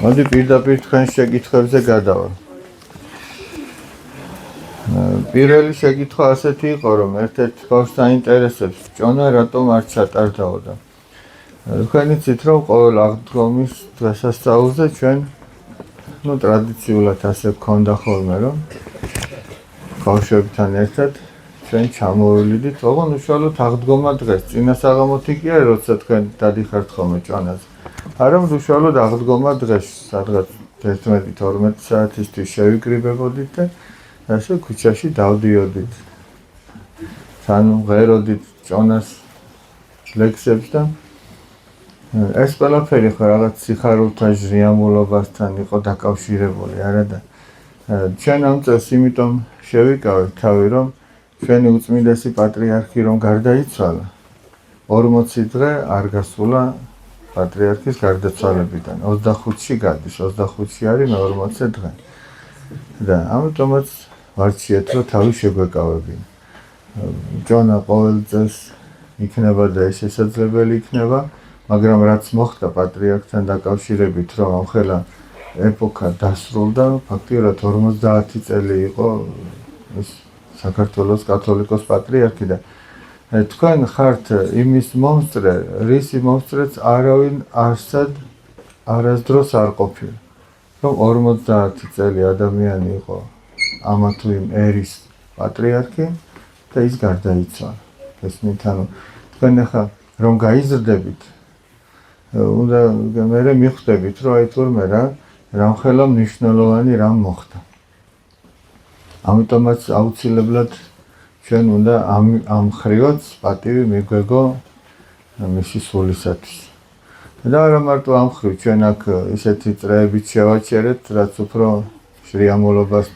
მოდი პირდაპირ თქვენ შეკითხვებზე გადავალ. პირველი შეკითხვა ასეთი იყო, რომ ერთ-ერთ თავს საინტერესებს ჭონა რატომ არ ჩატარდაო და თქვენ იცით, რომ ყოველ აღდგომის დღესასწაულზე ჩვენ ტრადიციულად ასე გქონდა ხოლმე, რომ ბავშვებთან ერთად ჩვენ ჩამოვიდით, ოღონდ უშუალოდ აღდგომა დღეს, წინა საღამოთი კი არა, როცა თქვენ დადიხართ ხოლმე ჭონაზე. არამედ უშუალოდ აღდგომა დღეს, სადღაც 11-12 საათისთვის შევიკრიბებოდით და ასე ქუჩაში დავდიოდით. თან ღეროდით ჭონას ლექსებს და ეს ყველაფერი ხო რაღაც სიხარულთა ჟრიამულობასთან იყო დაკავშირებული, არა და ჩვენ ამ წელს იმიტომ შევიკავეთ თავი, რომ ჩვენი უწმინდესი პატრიარქი რომ გარდაიცვალა, 40 დღე არ გასულა პატრიარქის გარდაცვალებიდან. 25-ში გადის, 25-ში არის მე-40 დღე. და ამიტომაც ვარჩიეთ, რომ თავი შეგვეკავებინა. ჭონა ყოველ წელს იქნება და ეს შესაძლებელი იქნება, მაგრამ რაც მოხდა პატრიარქთან დაკავშირებით, რომ ამხელა ეპოქა დასრულდა, ფაქტიურად 50 წელი იყო ეს საქართველოს კათოლიკოს პატრიარქი და თქვენ ხართ იმის მომსწრე, რისი მომსწრეც არავინ არასდროს არ ყოფილა. რომ 50 წელი ადამიანი იყო ამა თუ იმ ერის პატრიარქი და ის გარდაიცვალა. ესმით, ანუ თქვენ ახლა რომ გაიზრდებით, უნდა მე მიხვდებით, რომ აი თურმე რამხელა მნიშვნელოვანი რამ მოხდა. ამიტომაც აუცილებლად ჩვენ უნდა ამ ხრივაც პატივი მიგვეგო მისი სულისათვის. და არა მარტო ამ ხრივ, ჩვენ აქ ისეთი წრეებით შევაჩერეთ, რაც უფრო შრიამულობას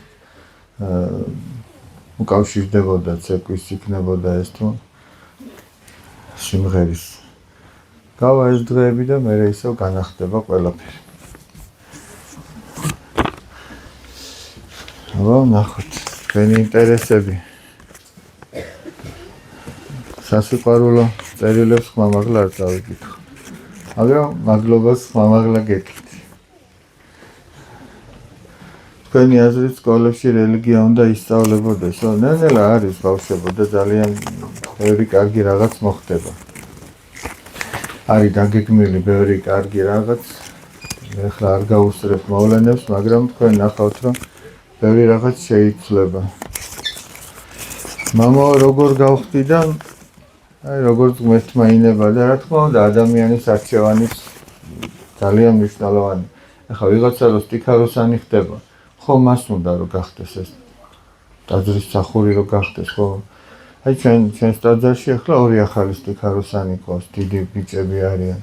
უკავშირდებოდა, ცეკვის იქნებოდა ეს თუ სიმღერის. გავა ეს დღეები და მე ისევ განახდება ყველაფერი. ნახოთ, თქვენი ინტერესები. სასიყვარულო წერილებს ხმამაღლა არ დავიკითხო. მაგრამ მადლობას ხმამაღლა გეკით. თქვენი აზრით სკოლებში რელიგია უნდა ისწავლებოდეს, ნელ-ნელა არის ბავშვებო და ძალიან ბევრი კარგი რაღაც მოხდება. არის დაგეგმილი ბევრი კარგი რაღაც, ეხლა არ გაუსწრებ მოვლენებს, მაგრამ თქვენ ნახავთ, რომ ბევრი რაღაც შეიცვლება. მამაო როგორ გავხდი და აი როგორც მეთმაინება და რა თქმა უნდა ადამიანის არჩევანიც ძალიან მნიშვნელოვანი. ეხლა ვიღაცა რო სტიქაროსანი ხდება, ხო მას უნდა რომ გახდეს ეს ტაძრის სახური რო გახდეს, ხო? აი ჩვენს ტაძარში ახლა ორი ახალი სტიქაროსანი ყავს, დიდი ბიჭები არიან.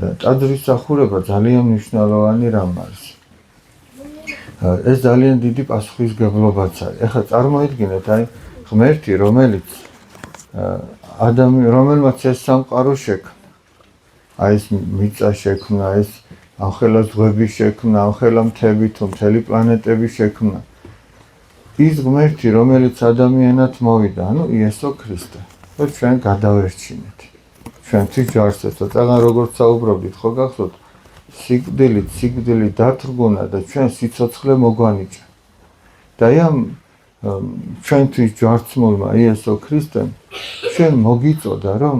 და ტაძრის სახურება ძალიან მნიშვნელოვანი რამ არის. ეს ძალიან დიდი პასუხისმგებლობაც არის. ეხლა წარმოიდგინეთ, აი ღმერთი, რომელიც რომელმაც ეს სამყარო შექმნა, აი ეს მიწა შექმნა, ეს ამხელა ზღვები შექმნა, ამხელა მთები თუ მთელი პლანეტები შექმნა. ის ღმერთი, რომელიც ადამიანად მოვიდა, ანუ იესო ქრისტე, და ჩვენ გადავერჩინეთ. ჩვენთვის ჯარსებს, წაღან როგორც საუბრობდით, ხო გახსოვთ? სიკვდილი დათრგუნა და ჩვენ სიცოცხლე მოგვანიჭა. და ამ ჩვენთვის ჯვარცმულმა იესო ქრისტემ ჩვენ მოგიწოდა, რომ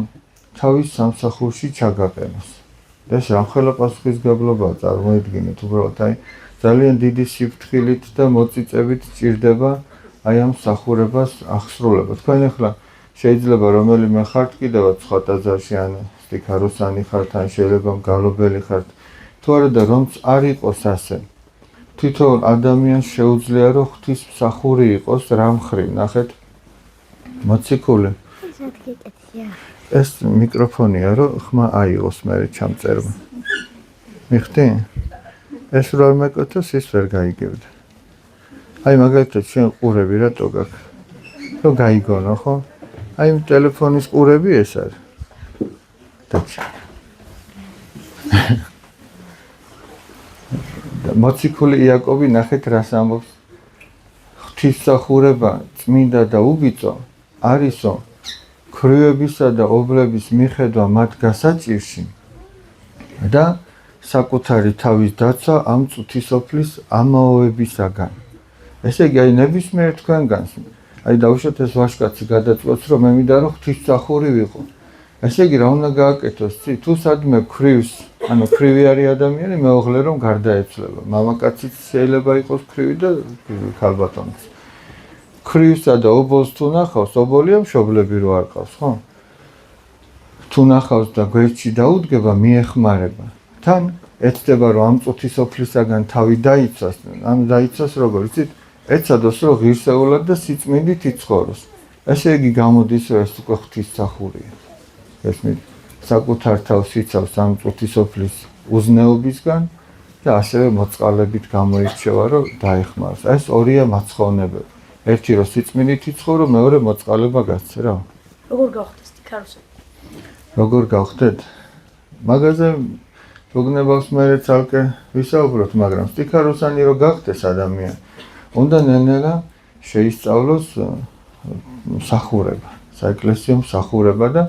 თავის სამსახურში ჩაგაყენოს. ეს რამხელა პასუხისმგებლობაა, წარმოიდგინეთ, უბრალოდ აი ძალიან დიდი სიფრთხილით და მოწიწებით სჭირდება აი ამ მსახურებას აღსრულება. თქვენ ახლა შეიძლება რომელიმე ხართ კიდევაც სხვა ტაძარში, ან სტიქაროსანი ხართ, ან შეიძლება მგალობელი ხართ, თუ არა და რომც არ იყოს ასე. თვითონ ადამიანს შეუძლია რომ ღვთისმსახური იყოს რამ ხრივ, ნახეთ. მოციქული. ეს მიკროფონია, რომ ხმა აიღოს მერე ჩამწერმა. მიხდი? ეს რო არ მეკოთოს, ის ვერ გაიგებდა. აი მაგალითად ჩვენ ყურები რატო გაქვს? რომ გაიგონო, ხო? აი ტელეფონის ყურები ეს არის. მოციქული იაკობი ნახეთ რას ამბობს. ღვთისმსახურება წმინდა და უბიწო არისო ქვრივებისა და ობლების მიხედვა მათ გასაჭირში და საკუთარი თავის დაცვა ამ წუთისოფლის ამაოებისაგან. ესე იგი, აი ნებისმიერ თქვენგანს, აი დავუშვათ ეს ვაჟკაცი გადაწყვეტს, რომ მე მინდა რომ ღვთისმსახური ვიყო. ესე იგი, რა უნდა გააკეთოს? თუ სადმე ქრივს, ანუ ქრივი არის ადამიანი, მეუღლე რომ გარდაეცვლება. მამაკაციც შეიძლება იყოს ქრივი და ქალბატონიც. ქრივსა და ობოლს თუ ნახავს, ობოლია მშობლები რო არ ყავს, ხო? თუ ნახავს და გვერდში დაუდგება, მიეხმარება. თან ეცდება რომ ამ წუთისოფლისაგან თავი დაიცვას, ანუ დაიცვას როგორ იცით? ეცადოს რომ ღირსეულად და სიწმინდით იცხოვროს. ესე იგი გამოდის რომ ეს უკვე ღვთისმსახურია. ესმით, საკუთარ თავს იცავს ამ წუთისოფლის უზნეობისგან და ასევე მოწყალებით გამოირჩევა რომ დაეხმაროს. ეს ორია მაცხოვნებელი. ერთი რომ სიწმინდით იცხოვრო, მეორე მოწყალება გასცე რა. როგორ გავხდეს თიქაროსანი? როგორ გავხდეთ? მაგაზე გოგნებავს მე ცალკე ვისაუბროთ, მაგრამ სტიქაროსანი რო გახდეს ადამიანი, უნდა ნელ-ნელა შეისწავლოს მსახურება, საეკლესიო მსახურება და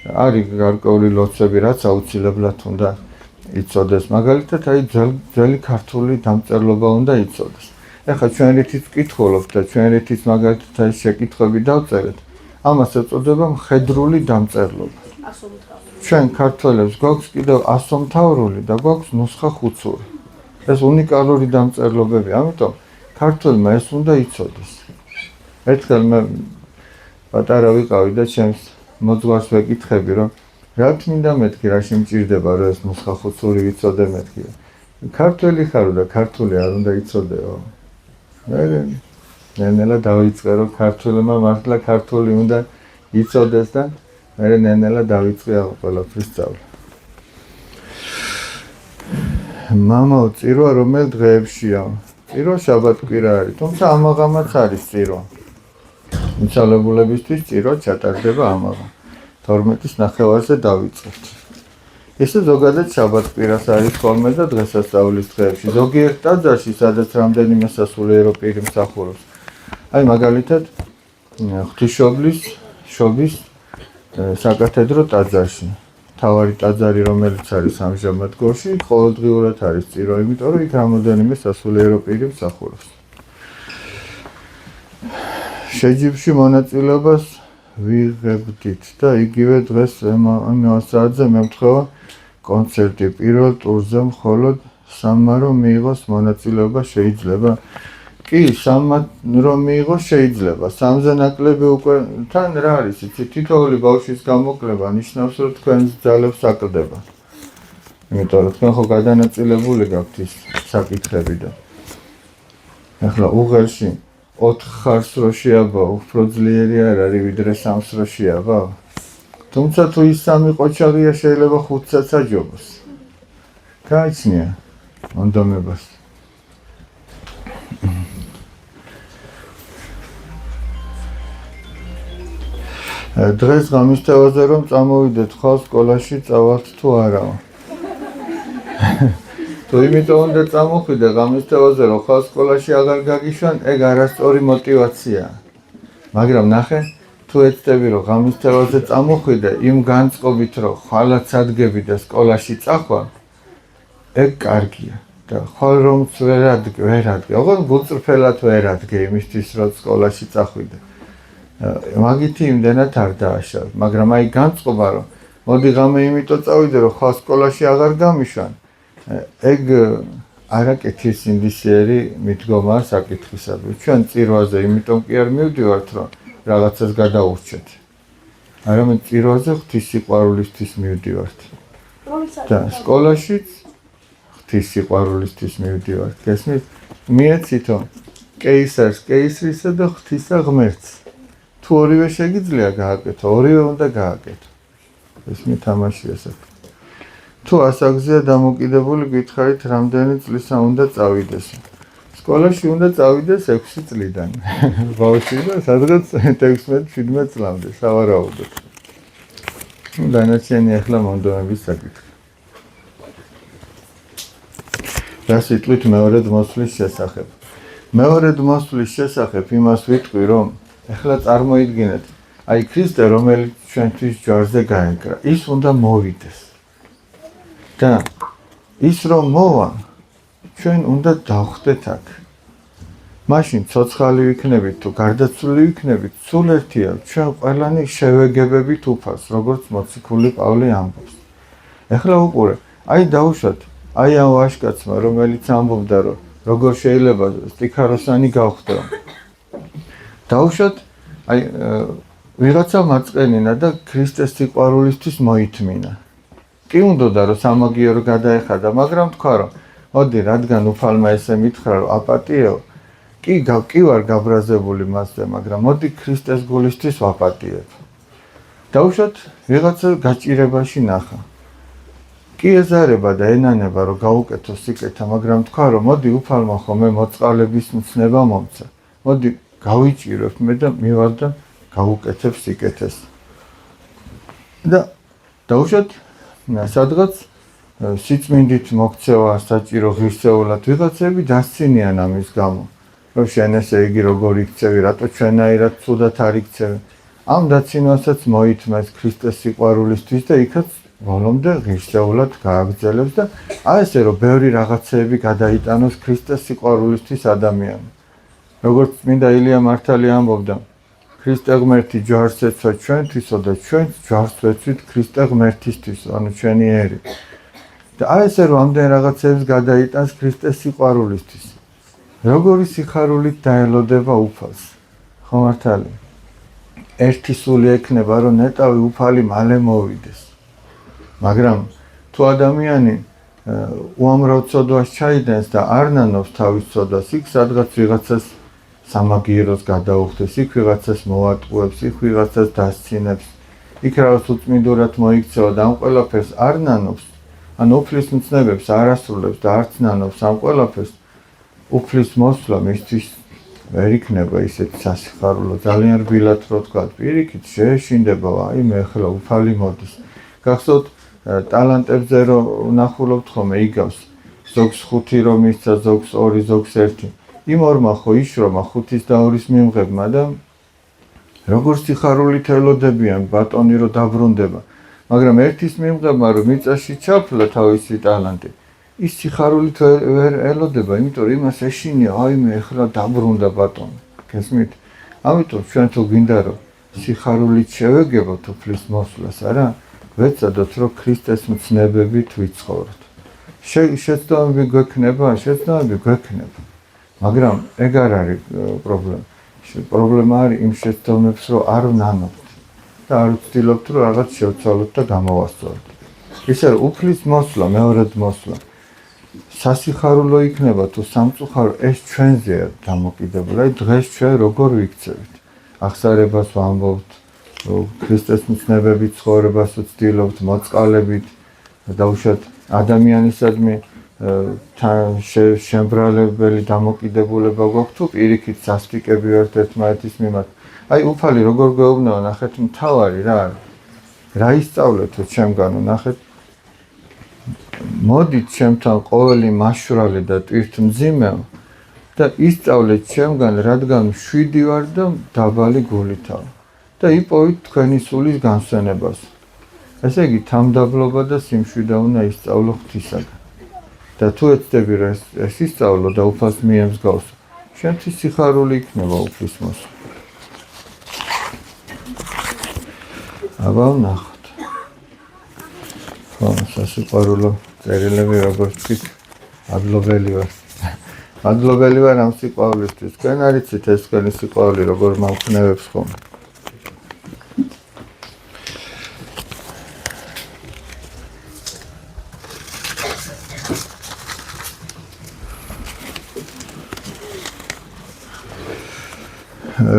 არის გარკვეული ლოცვები, რაც აუცილებლად უნდა იცოდეს. მაგალითად, აი ძველი ქართული დამწერლობა უნდა იცოდეს. ეხლა ჩვენ რითიც ვკითხულობთ და ჩვენ რითიც მაგალითად აი შეკითხვები დავწერეთ, ამას ეწოდება მხედრული დამწერლობა. ჩვენ ქართველებს გვაქვს კიდევ ასომთავრული და გვაქვს ნუსხა ხუცური. ეს უნიკალური დამწერლობები, ამიტომ ქართველმა ეს უნდა იცოდეს. ერთხელ მე პატარა ვიყავი და ჩემს მოძღვარს ვეკითხები, რომ რა თქმა მეთქი, რა შემჭირდება, რომ ეს ნუსხა ხუცური ვიცოდე მეთქი. ქართველი ხარო და ქართული არ უნდა იცოდეო. ნელ-ნელა დავიწყე, რომ ქართველმა მართლა ქართული უნდა იცოდეს და მე ნელ-ნელა დავიწყე ყველაფრის სწავლა. მამაო, წირვა რომელ დღეებშია? წირვა შაბათ-კვირა არის, თუმცა ამაღამაც არის წირვა. მიცვალებულებისთვის წირვა ჩატარდება ამაღამ. 12-ის ნახევარზე დავიწყებთ. ესე ზოგადად შაბათ-კვირას არის ხოლმე და დღესასწაულის დღეებში. ზოგიერთ ტაძარში, სადაც რამდენიმე სასულიერო პირი მსახურობს. აი მაგალითად, ღვთისმშობლის შობის საკათედრო ტაძარში. მთავარი ტაძარი, რომელიც არის ამჟამად გორში, ყოველდღიურად არის წირვა, იმიტომ რომ იქ რამოდენიმე სასულიერო პირი მსახურობს. შეჯიბრში მონაწილეობას ვიღებდით და იგივე დღეს იმავე საათზე მემთხვევა კონცერტი. პირველ ტურზე მხოლოდ სამმა რომ მიიღოს მონაწილეობა შეიძლება? კი, სამმა რომ მიიღოს შეიძლება. სამზე ნაკლები უკვე თან რა არის, იცით, თითოეული ბავშვის გამოკლება ნიშნავს, რომ თქვენს ძალებს აკლდება. იმიტომ რომ თქვენ ხო გადანაწილებული გაქვთ ის საკითხები და ახლა უღელში 4 ხარს რო შეაბა, უფრო ძლიერი არ არის, ვიდრე 3-ს რო შეაბა. თუმცა თუ ის 3 ყოჩაღია, შეიძლება 5-საც აჯობოს. გაიცნია მონდომებას. დღეს გამისთევაზე რომ წამოვიდეთ ხვალ სკოლაში წავალთ თუ არაო? თუ იმიტომ უნდა წამოხვიდე გამისთევაზე რომ ხვალ სკოლაში აღარ გაგიშვან, ეგ არასწორი мотиваციაა. მაგრამ ნახე, თუ ეცდები რომ გამისთევაზე წამოხვიდე იმ განწყობით რომ ხვალაც ადგები და სკოლაში წახვალ, ეგ კარგია. და ხვალ რომც ვერ ადგე, ოღონდ გულწრფელად ვერ ადგე იმისთვის რომ სკოლაში წახვიდე. მაგითი იმდენად არ დააშავ, მაგრამ აი განწყობა რომ მოდი ღამე იმიტომ წავიდე რომ ხვალ სკოლაში აღარ გამიშვან, ეგ არაკეთის ინდისიერი მიდგომაა საკითხისადმი. ჩვენ წირვაზე იმიტომ კი არ მივდივართ რომ რაღაცას გადაურჩეთ. არამედ წირვაზე ღვთის სიყვარულისთვის მივდივართ. და სკოლაშიც ღვთის სიყვარულისთვის მივდივართ. გესმით? მიეცითო კეისარს კეისრისა და ღვთისა ღმერთს. თუ ორივე შეგიძლია გააკეთო, ორივე უნდა გააკეთო. ეს მითამაშია საქმე. თუ ასაგზია დამოკიდებული გითხარით, რამდენი წლისა უნდა წავიდეს? სკოლაში უნდა წავიდეს 6 წლიდან. ბავშვი და სადღაც 16-17 წლამდე, სავარაუდოდ. დანარჩენი ახლა მონდომების საკითხი. რა სიტყვით მეორედ მოსვლის შესახებ? მეორედ მოსვლის შესახებ იმას ვიტყვი, რომ ახლა წარმოიდგინეთ, აი ქრისტე, რომელიც ჩვენთვის ჯვარზე გაეკრა, ის უნდა მოვიდეს. და ის რომ მოვა ჩვენ უნდა დავხდეთ აქ მაშინ ცოცხალი ვიქნებით თუ გარდაცვლილი ვიქნებით სულ ერთია ჩვენ ყველანი შევეგებებით უფალს როგორც მოციქული პავლე ამბობს ეხლა უყურე აი დაუშვათ აი ამ ვაჟკაცმა რომელიც ამბობდა რომ როგორ შეიძლება სტიქაროსანი გავხდო დაუშვათ აი ვიღაცა მაწყენინა და ქრისტეს სიყვარულისთვის მოითმინა კი უნდოდა რომ სამაგიერო გადაეხადა მაგრამ თქვა რომ მოდი რადგან უფალმა ესე მითხრა რომ აპატიეო კი ვარ გაბრაზებული მასზე მაგრამ მოდი ქრისტეს გულისთვის ვაპატიებ დაუშვათ ვიღაცა გაჭირებაში ნახა კი ეზარება და ენანება რომ გაუკეთო სიკეთა მაგრამ თქვა რომ მოდი უფალმა ხოლმე მოწყალების მცნება მომცა მოდი გავიჭირებ მე და მივარ და გავუკეთებ სიკეთეს და დაუშვათ სადღაც სიწმინდით მოქცევა საჭირო ღირსეულად ვიღაცები დასცინიან ამის გამო რომ შენ ესე იგი როგორ იქცევი რატო ჩვენაირად ცუდად არ იქცევი ამ დაცინვასაც მოითმეს ქრისტეს სიყვარულისთვის და იქაც ბოლომდე ღირსეულად გააგრძელებს და აი ესე რომ ბევრი რაღაცეები გადაიტანოს ქრისტეს სიყვარულისთვის ადამიანი როგორც წმინდა ილია მართალი ამბობდა ქრისტე ღმერთი ჯვარს ეცვა ჩვენთვისო და ჩვენც ჯვარს ვეცვით ქრისტე ღმერთისთვის ანუ ჩვენი ერი და აი ესე რომ ამდენ რაღაცეებს გადაიტანს ქრისტეს სიყვარულისთვის როგორი სიხარულით დაელოდება უფალს ხო მართალი ერთი სული ექნება რომ ნეტავი უფალი მალე მოვიდეს მაგრამ თუ ადამიანი უამრავ ცოდვას ჩაიდენს და არ ნანობს თავის ცოდვას იქ სადღაც ვიღაცას სამაგიეროს გადაუხდეს იქ ვიღაცას მოვატყუებს იქ ვიღაცას დასცინებს იქ რაღაც უწმინდურად მოიქცევა და ამ ყველაფერს არ ნანობს ან უფლის მცნებებს არ ასრულებს და არც ნანობს ამ ყველაფერს უფლის მოსვლა მისთვის ვერ იქნება ისეთი სასიხარულო ძალიან რბილად რო თქვა პირიქით შეეშინდება აი მე ახლა უფალი მოდის გახსოვთ ტალანტებზე რო ვნახულობთ ხოლმე იგავს ზოგს 5 რომ მისცა ზოგს 2 ზოგს 1 იმ ორმა ხო იშრომა 5-ის და 2-ის მიმღებმა და როგორ სიხარულით ელოდებიან ბატონი რო დაბრუნდება მაგრამ ერთის მიმღებმა რომ მიწაში ჩაფლა თავისი ტალანტი ის სიხარულით ვერ ელოდება იმიტომ რომ იმას ეშინია აი მე ახლა დაბრუნდა ბატონი გესმით ამიტომ ჩვენ თუ გინდა რომ სიხარულით შევეგებოთ უფლის მოსვლას არა ვეცადოთ რომ ქრისტეს მცნებებით ვიცხოვროთ შეცდომები გვექნება მაგრამ ეგ არ არის პრობლემა არის იმ შეცდომებს რომ არ ვნანობთ და არ ვცდილობთ რომ რაღაც შევცვალოთ და გამოვასწოროთ ისე რომ უფლის მოსვლა მეორედ მოსვლა სასიხარულო იქნება თუ სამწუხარო ეს ჩვენზეა დამოკიდებული აი დღეს ჩვენ როგორ ვიქცევით აღსარებას ვამბობთ ქრისტეს მცნებებით ცხოვრებას ვცდილობთ მოწყალებით დაუშვათ ადამიანისადმი შემბრალებელი დამოკიდებულება გვაქვს თუ პირიქით სასტიკები ვართ ერთმანეთის მიმართ აი უფალი როგორ გვეუბნება ნახეთ მთავარი რა არის რა ისწავლეთო ჩემგანო ნახეთ მოდით ჩემთან ყოველი მაშვრალი და ტვირთმძიმეო და ისწავლეთ ჩემგან რადგან მშვიდი ვარ და დაბალი გულითავ და იპოვით თქვენი სულის განსვენებას ესე იგი თამდაბლობა და სიმშვიდე უნდა ისწავლო ღვთისაგან და თუ ეცდები რომ ეს ისწავლო და უფალს მიემსგავსო შენთვის სიხარული იქნება უფლის მოსვლა აბა ვნახოთ ხო სასიყვარულო წერილები როგორც ვთქვით მადლობელი ვარ ამ სიყვარულისთვის თქვენ არიცით ეს თქვენი სიყვარული როგორ მომხნევებს ხოლმე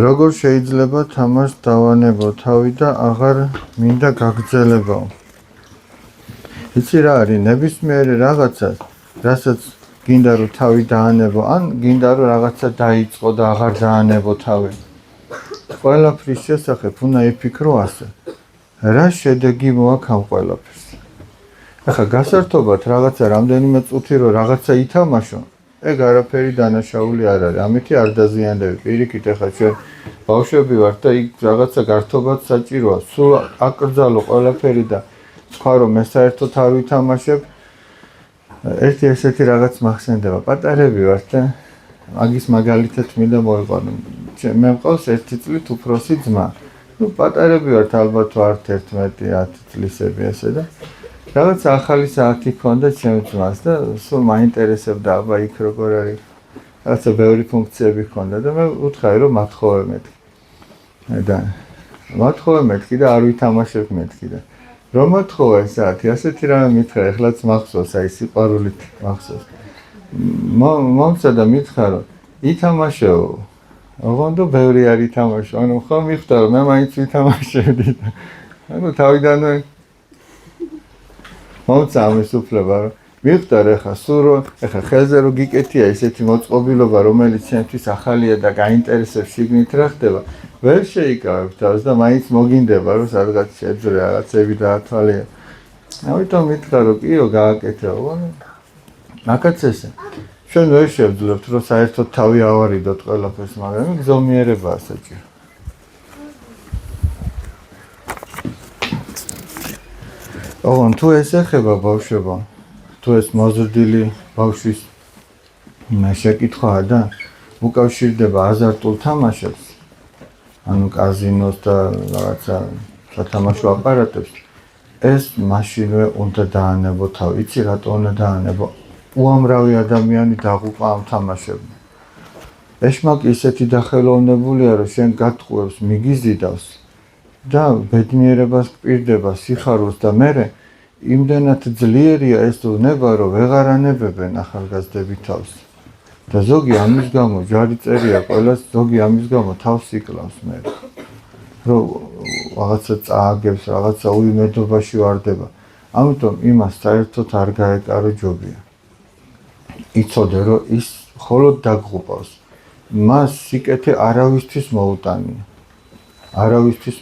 როგორ შეიძლება თამაშს დავანებო თავი და აღარ მინდა გაგრძელებაო იცი რა არის ნებისმიერი რაღაცა რასაც გინდა რომ თავი დაანებო ან გინდა რომ რაღაცა დაიწყო და აღარ დაანებო თავი ყველაფრის შესახებ უნდა იფიქრო ასე რა შედეგი მოაქვს ამ ყველაფერს ახლა გასართობად რაღაცა რამდენიმე წუთი რომ რაღაცა ითამაშო ეგ არაფერი დანაშაული არ არის ამითი არ დაზიანდება პირიქით ახლა ჩვენ ბავშვები ვართ და იქ რაღაცა გართობაც საჭიროა სულ აკრძალო ყველაფერი და თქვა რომ მე საერთოდ არ ვითამაშებ ერთი ესეთი რაღაც მახსენდება, პატარები ვართ და მაგის მაგალითად მინდა მოიყვანო. მე მყავს 1 წლით უფროსი ძმა. ნუ პატარები ვართ ალბათ ვართ 11-10 წლისები ესე და რაღაც ახალი საათი ჰქონდა ჩემ ძმას და სულ მაინტერესებდა აბა იქ როგორ არის. რაღაცა ბევრი ფუნქციები ჰქონდა და მე უთხარი რომ მათხოვე მეთქი. და მათხოვე მეთქი და არ ვითამაშებ მეთქი და რომ მათხოვე საათი ასეთი რამე მითხრა ეხლაც მახსოვს აი სიყვარულით მახსოვს. მომცა და მითხრა რომ ითამაშეო ოღონდ ბევრი არ ითამაშო ანუ ხო მიხვდა რომ მე მაინც ვითამაშებდი და ანუ თავიდანვე მომცა ამის უფლება რომ მიხვდა რა ხა სულ რომ ეხა ხელზე რო გიკეთია ესეთი მოწყობილობა რომელიც ჩემთვის ახალია და გაინტერესებს შიგნით რა ხდება ვერ შეიკავებ თავს და მაინც მოგინდება რომ სადღაც შეძრე რაღაცები დაათვალია ამიტომ მითხრა რომ კიო გააკეთეო ანუ მაგაც ესე ჩვენ ვერ შევძლებთ რომ საერთოდ თავი ავარიდოთ ყველაფერს მაგრამ გზომიერებაა საჭირო ოღონ თუ ეს ეხება ბავშვობა თუ ეს მოზრდილი ბავშვის შეკითხვაა და უკავშირდება აზარტულ თამაშებს ანუ კაზინოს და რაღაცა სათამაშო აპარატებს ეს მაშინვე უნდა დაანებო თავი იცი რატო უნდა დაანებო უამრავი ადამიანი დაღუპა ამ თამაშებმა ეშმაკი ისეთი დახელოვნებულია რომ შენ გატყუებს მიგიზიდავს და ბედნიერებას გპირდება სიხარულს და მერე იმდენად ძლიერია ეს უნება რომ ვეღარ ანებებენ ახალგაზრდები თავს და ზოგი ამის გამო ჯარი წერია ყველას ზოგი ამის გამო თავს იკლავს მე რომ რაღაცა წააგებს რაღაცა უიმედობაში ვარდება ამიტომ იმას საერთოდ არ გაეკარო ჯობია იცოდე რომ ის მხოლოდ დაგღუპავს მას სიკეთე არავისთვის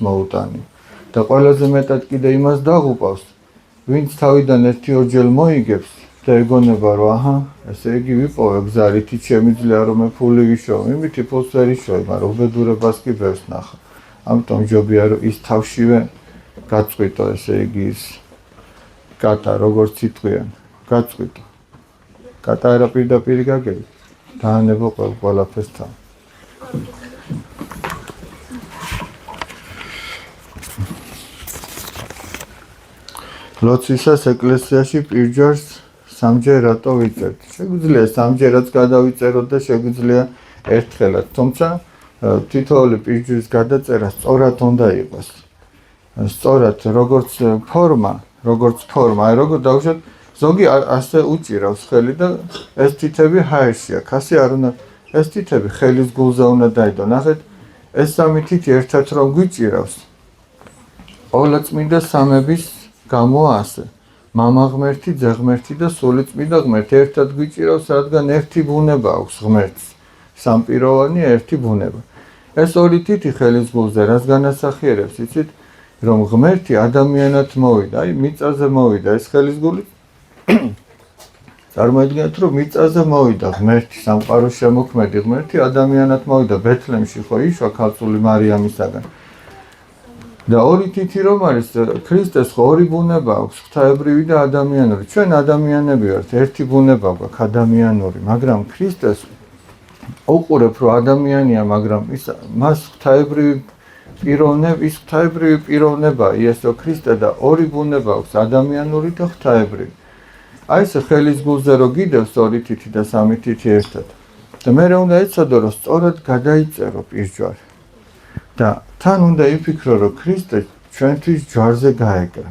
მოუტანია და ყველაზე მეტად კიდე იმას დაღუპავს ვინც თავიდან 1-2 მოიგებს და ეგონება რომ აჰა ესე იგი ვიპოვე გზა რითიც შემიძლია რომ მე ფული ვიშოვო იმითი ფულს ვერ იშოვე მაგრამ უბედურებას კი ბევრს ნახა ამიტომ ჯობია რომ ის თავშივე გაწყვიტო ესე იგი ის კატა როგორც სიტყვიან გაწყვიტო კატა არა პირდაპირ გაგები დაანებო ყველაფერს თან ლოცვისას ეკლესიაში პირჯარს სამჯერ რატო ვიწერთ? შეგვიძლია სამჯერაც გადავიწეროთ და შეგვიძლია ერთხელაც, თუმცა თითოეული პირჯრის გადაწერა სწორად უნდა იყოს. სწორად როგორც ფორმა, აი როგორ დავუშვათ, ზოგი ასე უჭირავს ხელი და ეს თითები ჰაერშია, ხასი არ უნდა ეს თითები ხელის გულზე უნდა დაიდო. ნახეთ, ეს სამი თითი ერთად რომ გვიჭირავს. ყოვლადწმინდა სამების გამოა ასე. მამა ღმერთი, ძე ღმერთი და სულიწმინდა ღმერთი ერთად გვიჭირავს, რადგან ერთი ბუნება აქვს ღმერთს. სამპიროვანი ერთი ბუნება. ეს ორი თითი ხელის გულზე რას განასახიერებს, იცით, რომ ღმერთი ადამიანად მოვიდა, აი მიწაზე მოვიდა ეს ხელის გული. წარმოიდგინეთ, რომ მიწაზე მოვიდა ღმერთი, სამყაროს შემოქმედი ღმერთი ადამიანად მოვიდა ბეთლემში ხო იშვა ქალწული მარიამისაგან. და ორი თითი რომ არის ქრისტეს ხო ორი ბუნება აქვს ღვთაებრივი და ადამიანური ჩვენ ადამიანები ვართ ერთი ბუნება გვაქვს ადამიანური მაგრამ ქრისტეს უყურებ რომ ადამიანია მაგრამ ის მას ღვთაებრივი პიროვნება იესო ქრისტე და ორი ბუნება აქვს ადამიანური და ღვთაებრივი აი ეს ხელის გულზე რო გიდევს ორი თითი და სამი თითი ერთად და მე უნდა ეცადო რომ სწორად გადაიწერო პირჯვარი და თან უნდა იფიქრო რომ ქრისტე ჩვენთვის ჯვარზე გაეკრა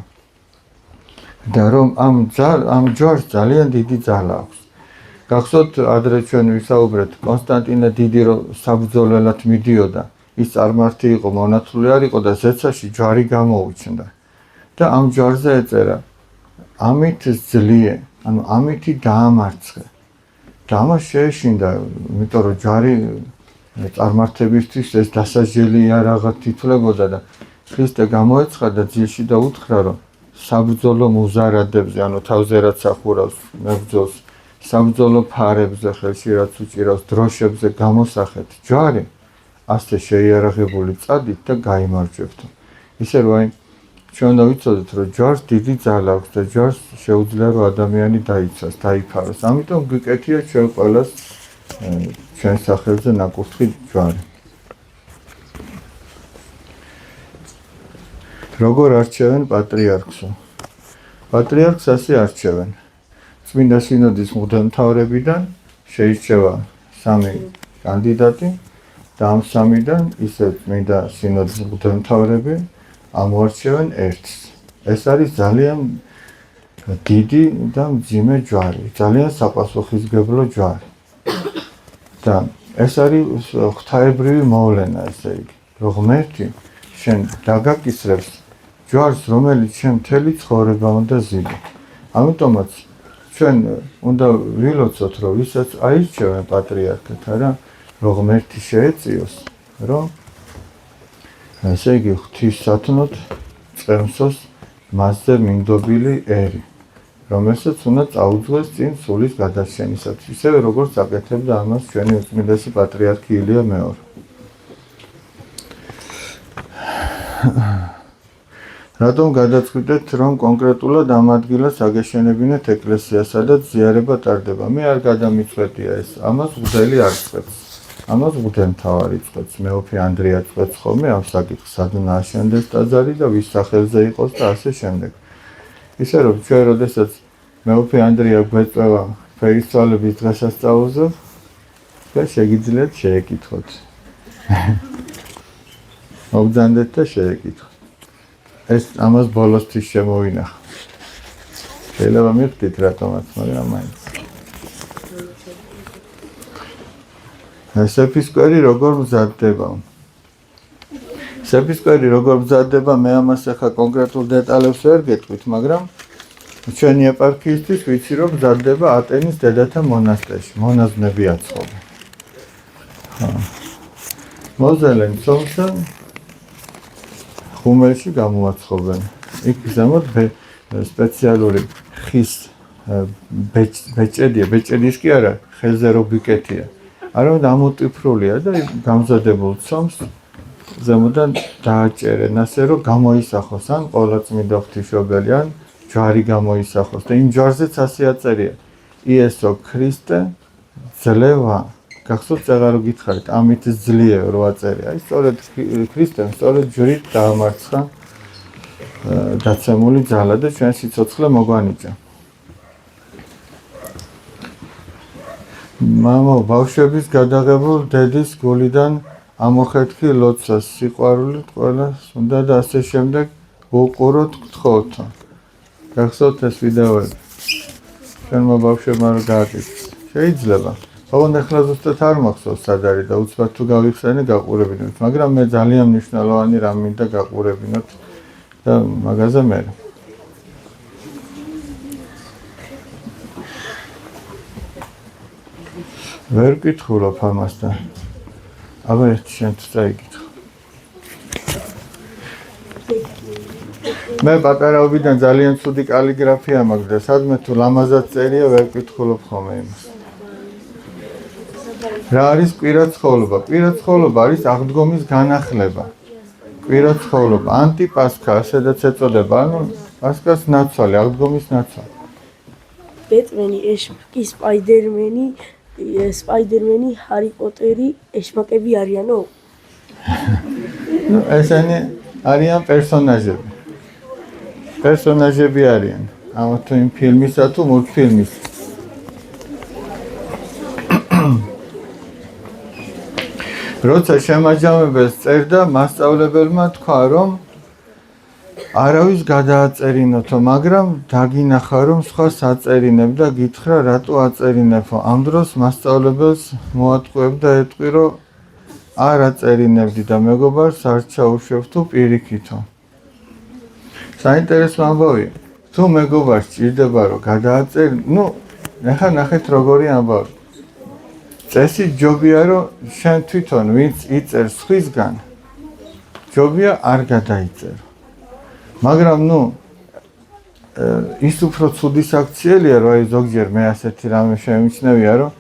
და რომ ამ ჯვარს ძალიან დიდი ძალა აქვს. გახსოვთ ადრე ჩვენ ვისაუბრეთ კონსტანტინე დიდი რომ საბრძოლველად მიდიოდა ის წარმართი იყო მონათლული არ იყო და ზეცაში ჯვარი გამოუჩნდა და ამ ჯვარზე ეწერა ამით ძლიე ანუ ამითი დაამარცხე და ამას შეეშინდა იმიტომ რომ ჯვარი წარმართებისთვის ეს დასაჯელია რაღაც თითლებოდა და ქრისტე გამოეცხადა ძილში და უთხრა რომ საბრძოლო მუზარადებზე ანუ თავზე რაც ახურავს მებრძოლს საბრძოლო ფარებზე ხელში რაც უჭირავს დროშებზე გამოსახეთ ჯვარი ასე შეიარაღებული წადით და გაიმარჯვებთ ისე რომ აი ჩვენ უნდა ვიცოდეთ, რომ ჯვარს დიდი ძალა აქვს და ჯვარს შეუძლია რომ ადამიანი დაიცვას, დაიფაროს. ამიტომ გვიკეთია ჩვენ ყველას ჩვენ სახელზე ნაკურთხი ჯვარი. როგორ არჩევენ პატრიარქსო? პატრიარქს ასე არჩევენ. წმინდა სინოდის მღვდელმთავრებიდან შეირჩევა 3 კანდიდატი და ამ 3-დან ისევ წმინდა სინოდის მღვდელმთავრები ამოარჩევენ ერთს. ეს არის ძალიან დიდი და მძიმე ჯვარი, ძალიან საპასუხისმგებლო ჯვარი. და ეს არის ღვთაებრივი მოვლენა, ესე იგი, რომ ღმერთი შენ დაგაკისრებს ჯვარს, რომელიც შენ მთელი ცხოვრება უნდა ზიდო. ამიტომაც ჩვენ უნდა ვილოცოთ, რომ ვისაც აირჩევენ პატრიარქად, არა, რომ ღმერთი შეეწიოს, რომ ესე იგი ღვთისათნოთ წემსოს მასზე მინდობილი ერი, რომელსაც უნდა წაუძღვეს წინ სულის გადარჩენისათვის, ისევე როგორც აკეთებდა ამას ჩვენი უწმიდესი პატრიარქი ილია მეორე. რატომ გადაწყვიტეთ, რომ კონკრეტულად ამ ადგილას აგეშენებინეთ ეკლესია, სადაც ზიარება ტარდება? მე არ გადამიწყვეტია ეს, ამას მღვდელი არ წყვეტს. ამას მღვდელმთავარი წყვეტს, მეოფე ანდრია წყვეტს ხოლმე ამ საკითხს, სადაც აშენდეს ტაძარი და ვის სახელზე იყოს და ასე შემდეგ. ისე რომ ჩვენ როდესაც მეოფე ანდრია გვეწევა ფერისცვალების დღესასწაულზე, და შეგიძლიათ შეეკითხოთ. მოგძანდეთ და შეეკითხოთ. ეს ამას ბოლოსთვის შემოვინახა. შეიძლება მიხდით რატომაც, მაგრამ მაინც. სეფისკვერი როგორ მზადდება? სეფისკვერი როგორ მზადდება, მე ამას ახლა კონკრეტულ დეტალებს ვერ გეტყვით, მაგრამ ჩვენი ეპარქიისთვის ვიცი, რომ მზადდება ატენის დედათა მონასტერში, მონაზვნები აცხობენ. მოზელენ ცოლსა ხუმელში გამოაცხობენ. იქ ზემოთ სპეციალური ხის ბეჭედია, ბეჭედის კი არა, ხელზე რო გიკეთია. არავინ ამოტიფრულია და გამზადებულ ცომს ზემოდან დააჭერენ, ასე რომ გამოისახოს ან ყოლა წმინდა ღვთისმშობელი, ან ჯვარი გამოისახოს და იმ ჯვარზეც ასე აწერია. იესო ქრისტე ძლევა. გახსოვთ წაღარო გითხარით, ამით ძლიერო რო აწერია. აი სწორედ ქრისტემ სწორედ ჯვრით დაამარცხა დაცემული ძალა და ჩვენ სიცოცხლე მოგვანიჭა. მამა ბავშვების გადაღებულ დედის გულიდან ამოხეთქი ლოცვას, სიყვარულით ყველას უნდა და ასე შემდეგ უყუროთ გთხოვთო. გახსოვთ ეს ვიდეოები? ჩვენმა ბავშვებმა რომ გააკეთეს. შეიძლება. ოღონდ ახლა ზუსტად არ მახსოვს სად არის და უცბად თუ გავიხსენე გაყურებინოთ, მაგრამ მე ძალიან მნიშვნელოვანი რამ მინდა გაყურებინოთ და მაგაზე მე. ვერ გკითხულობ ამას და აბა ერთი შენ თუ წაიკითხო. მე პატარაობიდან ძალიან ცუდი კალიგრაფია მაქვს და სადმე თუ ლამაზად წერია ვერ გკითხულობ ხოლმე იმას. რა არის კვირა ცხოვრება? კვირა ცხოვრება არის აღდგომის განახლება. კვირა ცხოვრება, ანტიპასქა, ასედაც ეწოდება, ანუ პასქას ნაცვალი, აღდგომის ნაცვალი. ბეტმენი, ეშმაკი, სპაიდერმენი, ჰარი პოტერი, ეშმაკები არიანო? ესენი არიან პერსონაჟები. პერსონაჟები არიან. ამა თუ იმ ფილმისა თუ მულტფილმის. როცა შემაჯამებელს წერდა, მასწავლებელმა თქვა, რომ არავის გადააწერინოთო, მაგრამ დაგინახა, რომ სხვა საწერინებ და გითხრა, რატო აწერინებო. ამ დროს მასწავლებელს მოატყუებდა ეტყვი, რომ არ აწერინებდი და მეგობარს არ ჩაუშვებ თუ პირიქითო. საინტერესო ამბავია. თუ მეგობარს ჭირდება, რომ გადააწერ, ახლა ნახეთ როგორი ამბავი. წესი ჯობია, რომ შენ თვითონ ვინც იწერს სხვისგან, ჯობია არ გადაიწერო. მაგრამ ის უფრო ცუდი საქციელია, რომ აი ზოგჯერ მე ასეთი რამე შემიჩნევია, რომ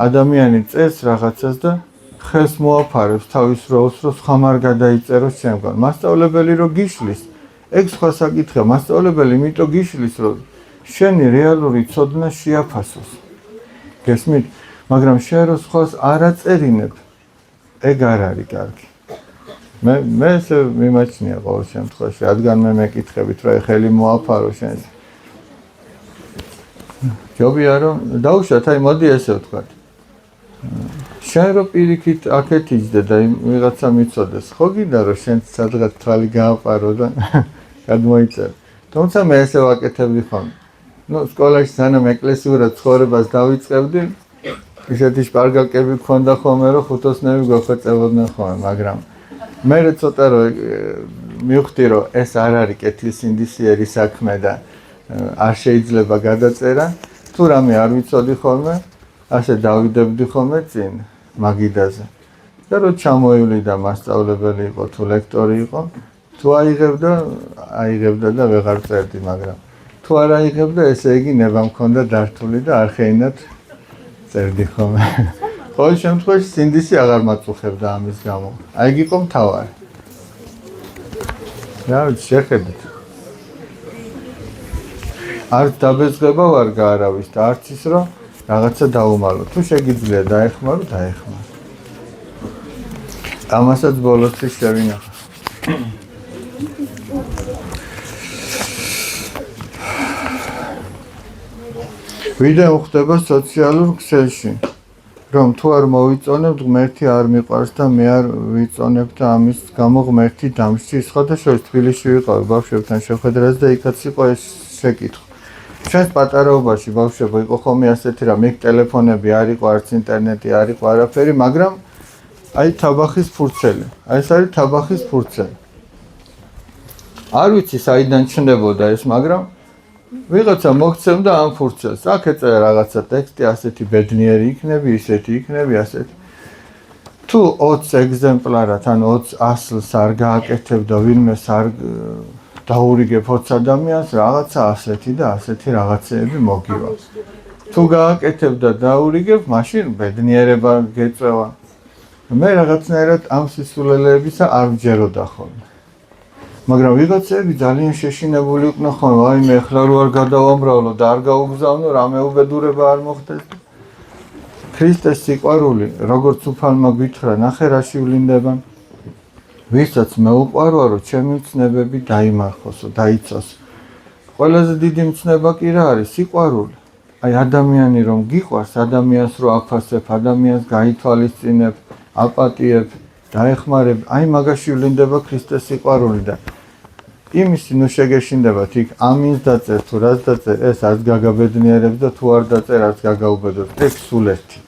ადამიანი წერს რაღაცას და ხელს მოაფარებს თავის როლს, რომ სხვამ არ გადაიწეროს ჩემგან. მასწავლებელი რო გიშლის, ეგ სხვა საკითხია, მასწავლებელი იმიტომ გიშლის, რომ შენი რეალური ცოდნა შეაფასოს. გესმით? მაგრამ შენ რო სხვას არ აწერინებ, ეგ არ არის კარგი. მე ესე მიმაჩნია ყოველ შემთხვევაში, რადგან მე მეკითხებით, რომ ხელი მოაფარო შენს. ჯობია რომ დაუშვათ, აი მოდი ესე ვთქვათ. შენ რო პირიქით აქეთ იჯდე და ვიღაცა მიცოდეს, ხო გინდა რომ შენ სადღაც თვალი გააფარო და გადმოიწერ. თუმცა მე ესე ვაკეთებდი ხოლმე. სკოლაში სანამ ეკლესიურად ცხოვრებას დავიწყებდი, ისეთი შპარგალკები გქონდა ხოლმე, რომ ხუთოსნები გვეხვეწებოდნენ ხოლმე, მაგრამ მე ცოტა რომ მივხვდი, რომ ეს არ არის კეთილსინდისიერი საქმე და არ შეიძლება გადაწერა, თუ რამე არ ვიცოდი ხოლმე, ასე დავიდებდი ხოლმე წინ მაგიდაზე. და რო ჩამოივლიდა მასწავლებელი იყო თუ ლექტორი იყო, თუ აიღებდა და ვეღარ წერდი, მაგრამ თუ არ აიღებდა, ესე იგი ნება მქონდა დართული და არხეინად წერდი ხოლმე. ყოველ შემთხვევაში სინდისი აღარ მაწუხებდა ამის გამო. აი იგი იყო მთავარი. რა ვიცი, შეხედეთ. არც დაბეზღება ვარ გაარავის და არც ის რომ რაღაცა დაუმალო. თუ შეგიძლია დაეხმარო, დაეხმარო. ამასაც ბოლოსთვის შევინახავ. ვიდეო ხდება სოციალურ ქსელში, რომ თუ არ მოვიწონებთ, ღმერთი არ მიყვარს და მე არ ვიწონებ და ამის გამო ღმერთი დამსჯის. სხვადასხვა თბილისში ვიყავი ბავშვებთან შეხვედრაზე და იქაც იყო ეს შეკითხვა. ჩვენს პატარაობაში ბავშვებო იყო ხოლმე ასეთი რამ, იქ ტელეფონები არ იყო, არც ინტერნეტი არ იყო, არაფერი, მაგრამ აი თაბახის ფურცელი. აი ეს არის თაბახის ფურცელი. არ ვიცი საიდან ჩნდებოდა ეს, მაგრამ ვიღაცა მოგცემდა ამ ფურცელს. აქ ეწერა რაღაცა ტექსტი, ასეთი ბედნიერი იქნები, ისეთი იქნები, ასეთი. თუ 20 ეგზემპლარად, ან 20 ასლს არ გააკეთებ და ვინმეს არ დაურიგებ 20 ადამიანს, რაღაცა ასეთი და ასეთი რაღაცეები მოგივა. თუ გააკეთებ და დაურიგებ, მაშინ ბედნიერება გეწევა. მე რაღაცნაირად ამ სისულელეებისა არ ვჯეროდა ხოლმე. მაგრამ ვიღაცები ძალიან შეშინებული იყვნენ ხოლმე, აი მე ახლა რო არ გადავამრავლო და არ გაუგზავნო, რამე უბედურება არ მოხდეს. ქრისტეს სიყვარული, როგორც უფალმა გითხრა, ნახე რაში ვლინდება. ვისაც მეუყვარვა, რომ ჩემი მცნებები დაიმარხოსო, დაიცოს. ყველაზე დიდი მცნება კი რა არის? სიყვარული. აი ადამიანი რომ გიყვარს, ადამიანს რო აფასებ, ადამიანს გაითვალისწინებ, აპატიებ, დაეხმარებ, აი მაგაში ვლინდება ქრისტეს სიყვარული და იმისი ნუ შეგეშინდებათ იქ ამინს დაწერ თუ რას დაწერ, ეს არც გაგაბედნიერებს და თუ არ დაწერ, არც გაგაუბედოს. ეგ სულ ერთი.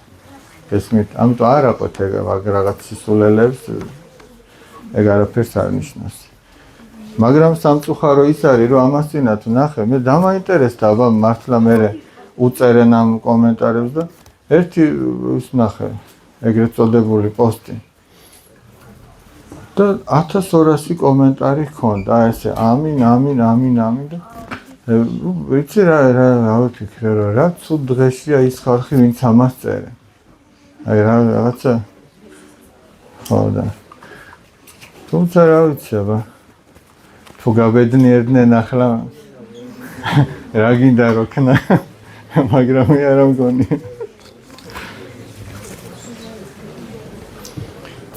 ესმით, ამიტომ არ აყოთ ეგ რაღაც სისულელებს, ეგ არაფერს არ ნიშნავს. მაგრამ სამწუხარო ის არის, რომ ამას წინათ ნახე, მე დამაინტერესდა, აბა მართლა მე უწერენ ამ კომენტარებს და ერთი ის ნახე, ეგრეთ წოდებული პოსტი. და 1200 კომენტარი ჰქონდა, ესე ამინ და ვიცი რა ვიფიქრე, რომ რა ცუდ დღეშია ის ხალხი, ვინც ამას წერენ. აი რაღაცა ხო და თუმცა რა ვიცი, აბა თუ გაბედნიერდნენ ახლა რა გინდა რო ქნა, მაგრამ მე არ მგონი.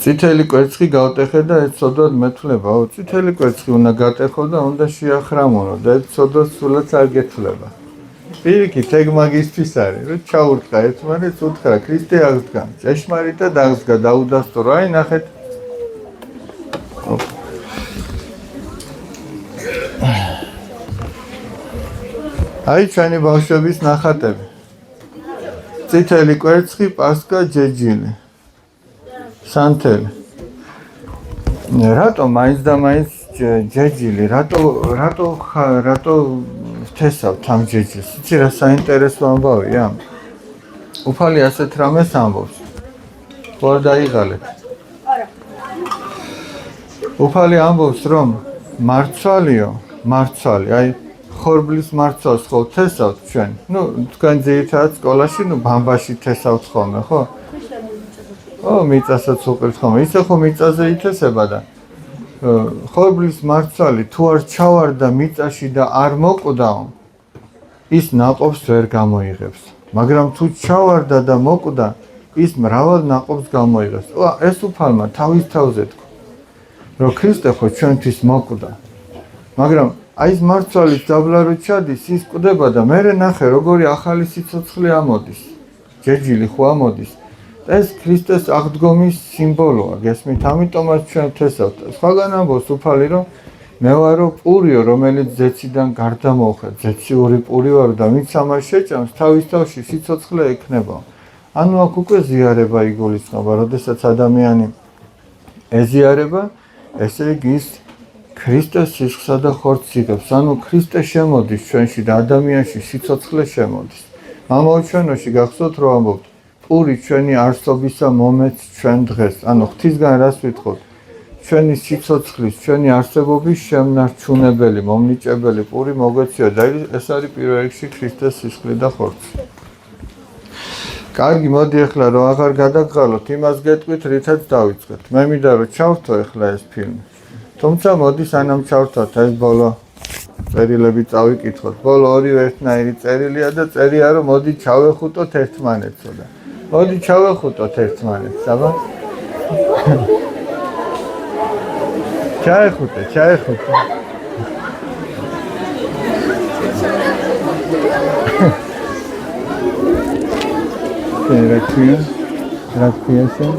წითელი კვერცხი გავტეხე და ეცოდოთ მეთვლება. წითელი კვერცხი უნდა გატეხო და უნდა შეახრამონო და ეცოდოთ სულაც არ გეთვლება. პირიქით, ეგ მაგისთვის არის, რომ ჩაურტყა ერთმანეთს, უთხრა ქრისტე აღდგა. ჭეშმარიტად აღსდგა, დაუდასტურო. აი ნახეთ. აი ჩვენი ბავშვების ნახატები. წითელი კვერცხი, პასკა, ჯეჯილი. სანთელი. რატო მაინც და მაინც ჯეჯილი, რატო ვთესავთ ამ ჯეჯილს? იცი რა საინტერესო ამბავია? უფალი ასეთ რამეს ამბობს. თუ არ დაიღალეთ. უფალი ამბობს, რომ მარცვალი, აი ხორბლის მარცვალს ხო თესავთ ჩვენ? ნუ თქვენ ძირითადად სკოლაში, ბამბაში თესავთ ხოლმე, ხო? მიწასაც უყურთ ხოლმე, ისე ხო მიწაზე ითესება და ხორბლის მარცვალი თუ არ ჩავარდა მიწაში და არ მოკვდაო, ის ნაყოფს ვერ გამოიღებს. მაგრამ თუ ჩავარდა და მოკვდა, ის მრავალ ნაყოფს გამოიღებს. ეს უფალმა თავის თავზე თქვა, რომ ქრისტე ხო ჩვენთვის მოკვდა. მაგრამ აი ეს მარცვალის დაბლა რო ჩადის, ის კვდება და მერე ნახე როგორი ახალი სიცოცხლე ამოდის. ჯეჯილი ხო ამოდის. ეს ქრისტეს აღდგომის სიმბოლოა, გესმით? ამიტომაც ჩვენ ვთესავთ. სხვაგან ამბობს უფალი, რომ მე ვარო პურიო, რომელიც ზეციდან გარდა მოვხდა. ზეციური პური ვარ და ვინც ამას შეჭამს, თავის თავში სიცოცხლე ექნება. ანუ აქ უკვე ზიარება იგულისხმება, როდესაც ადამიანი ეზიარება, ესე იგი ის ქრისტეს სისხლსა და ხორცს იღებს. ანუ ქრისტე შემოდის ჩვენში და ადამიანში სიცოცხლე შემოდის. მამაოჩვენოში გახსოვთ რომ ამბობთ, პური ჩვენი არსობისა მომეც ჩვენ დღეს. ანუ ღვთისგან რას ვითხოვთ? ჩვენი სიცოცხლის, ჩვენი არსებობის შემნარჩუნებელი, მომნიჭებელი პური მოგვეციო და ეს არის პირველ რიგში ქრისტეს სისხლი და ხორცი. კარგი, მოდი ახლა რომ აღარ გადაგღალოთ, იმას გეტყვით, რითაც დავიწყეთ. მე მინდა რომ ჩავრთო ახლა ეს ფილმი. თუმცა მოდი სანამ ჩავრთოთ ეს ბოლო წერილები წავიკითხოთ. ბოლო ორივე ერთნაირი წერილია და წერია რომ მოდი ჩავეხუტოთ ერთმანეთსო და მოდი ჩავეხუტოთ ერთმანეთს, აბა. ჩაეხუტე. რა ქვია შენ?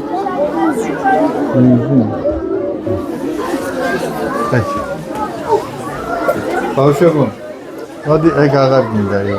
ბავშვებო, მოდი ეგ აღარ გინდა.